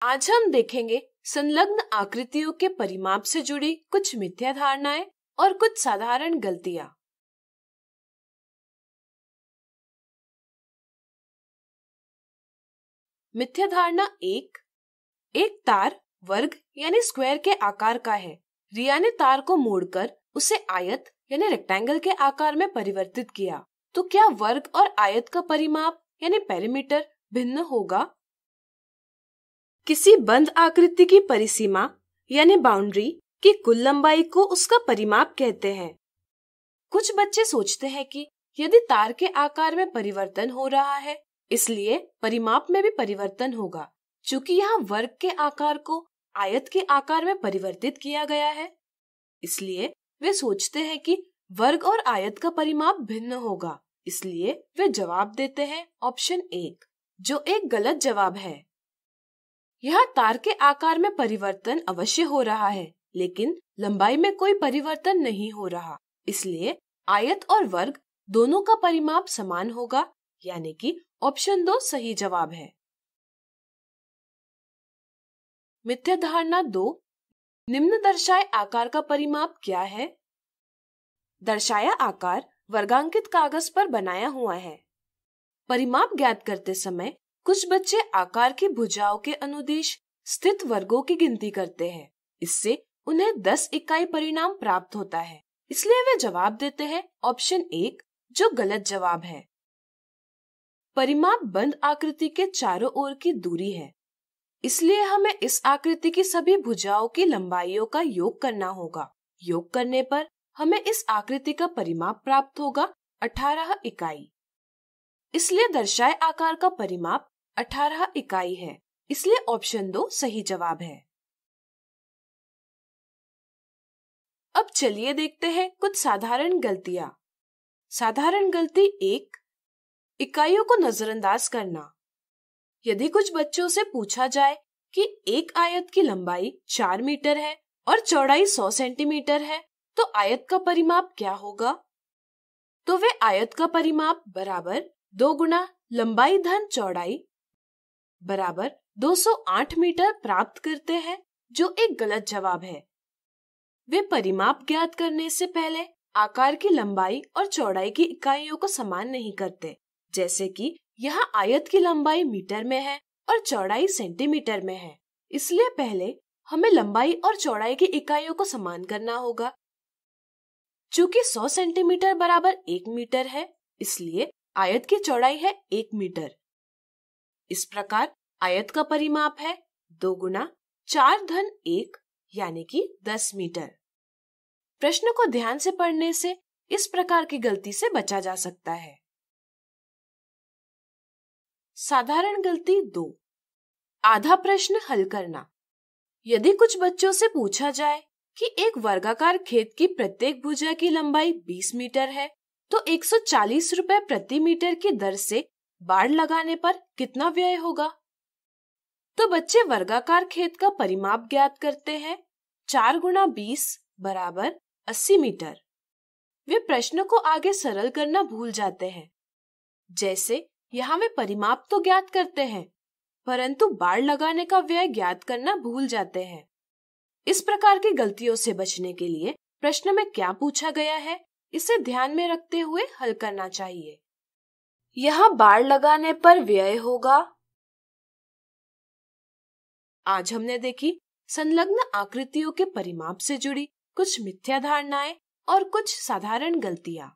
आज हम देखेंगे संलग्न आकृतियों के परिमाप से जुड़ी कुछ मिथ्या धारणाएं और कुछ साधारण गलतियां। मिथ्या धारणा एक तार वर्ग यानी स्क्वायर के आकार का है। रिया ने तार को मोड़कर उसे आयत यानी रेक्टेंगल के आकार में परिवर्तित किया, तो क्या वर्ग और आयत का परिमाप यानी पेरीमीटर भिन्न होगा? किसी बंद आकृति की परिसीमा यानी बाउंड्री की कुल लंबाई को उसका परिमाप कहते हैं। कुछ बच्चे सोचते हैं कि यदि तार के आकार में परिवर्तन हो रहा है, इसलिए परिमाप में भी परिवर्तन होगा। चूंकि यहाँ वर्ग के आकार को आयत के आकार में परिवर्तित किया गया है, इसलिए वे सोचते हैं कि वर्ग और आयत का परिमाप भिन्न होगा। इसलिए वे जवाब देते हैं ऑप्शन 1, जो एक गलत जवाब है। यहाँ तार के आकार में परिवर्तन अवश्य हो रहा है, लेकिन लंबाई में कोई परिवर्तन नहीं हो रहा। इसलिए आयत और वर्ग दोनों का परिमाप समान होगा, यानी कि ऑप्शन 2 सही जवाब है। मिथ्या धारणा 2, निम्न दर्शाए आकार का परिमाप क्या है? दर्शाया आकार वर्गांकित कागज पर बनाया हुआ है। परिमाप ज्ञात करते समय कुछ बच्चे आकार की भुजाओं के अनुदिश स्थित वर्गों की गिनती करते हैं। इससे उन्हें 10 इकाई परिणाम प्राप्त होता है। इसलिए वे जवाब देते हैं ऑप्शन 1, जो गलत जवाब है। परिमाप बंद आकृति के चारों ओर की दूरी है, इसलिए हमें इस आकृति की सभी भुजाओं की लंबाइयों का योग करना होगा। योग करने पर हमें इस आकृति का परिमाप प्राप्त होगा 18 इकाई। इसलिए दर्शाए आकार का परिमाप 18 इकाई है। इसलिए ऑप्शन 2 सही जवाब है। अब चलिए देखते हैं कुछ साधारण गलतियां। साधारण गलती 1, इकाइयों को नजरअंदाज करना। यदि कुछ बच्चों से पूछा जाए कि एक आयत की लंबाई 4 मीटर है और चौड़ाई 100 सेंटीमीटर है, तो आयत का परिमाप क्या होगा? तो वे आयत का परिमाप बराबर 2 गुना लंबाई धन चौड़ाई बराबर 208 मीटर प्राप्त करते हैं, जो एक गलत जवाब है। वे परिमाप ज्ञात करने से पहले आकार की लंबाई और चौड़ाई की इकाइयों को समान नहीं करते। जैसे कि यहाँ आयत की लंबाई मीटर में है और चौड़ाई सेंटीमीटर में है, इसलिए पहले हमें लंबाई और चौड़ाई की इकाइयों को समान करना होगा। चूंकि 100 सेंटीमीटर बराबर 1 मीटर है, इसलिए आयत की चौड़ाई है 1 मीटर। इस प्रकार आयत का परिमाप है 2 गुना 4 धन 1 यानी कि 10 मीटर। प्रश्न को ध्यान से पढ़ने से इस प्रकार की गलती से बचा जा सकता है। साधारण गलती 2, आधा प्रश्न हल करना। यदि कुछ बच्चों से पूछा जाए कि एक वर्गाकार खेत की प्रत्येक भुजा की लंबाई 20 मीटर है, तो 140 रुपए प्रति मीटर की दर से बाड़ लगाने पर कितना व्यय होगा? तो बच्चे वर्गाकार खेत का परिमाप ज्ञात करते हैं। 4 गुना 20 बराबर 80 मीटर। वे प्रश्न को आगे सरल करना भूल जाते हैं। जैसे यहाँ वे परिमाप तो ज्ञात करते हैं, परंतु बाड़ लगाने का व्यय ज्ञात करना भूल जाते हैं। इस प्रकार की गलतियों से बचने के लिए प्रश्न में क्या पूछा गया है, इसे ध्यान में रखते हुए हल करना चाहिए। यहाँ बाड़ लगाने पर व्यय होगा। आज हमने देखी संलग्न आकृतियों के परिमाप से जुड़ी कुछ मिथ्या धारणाएं और कुछ साधारण गलतियां।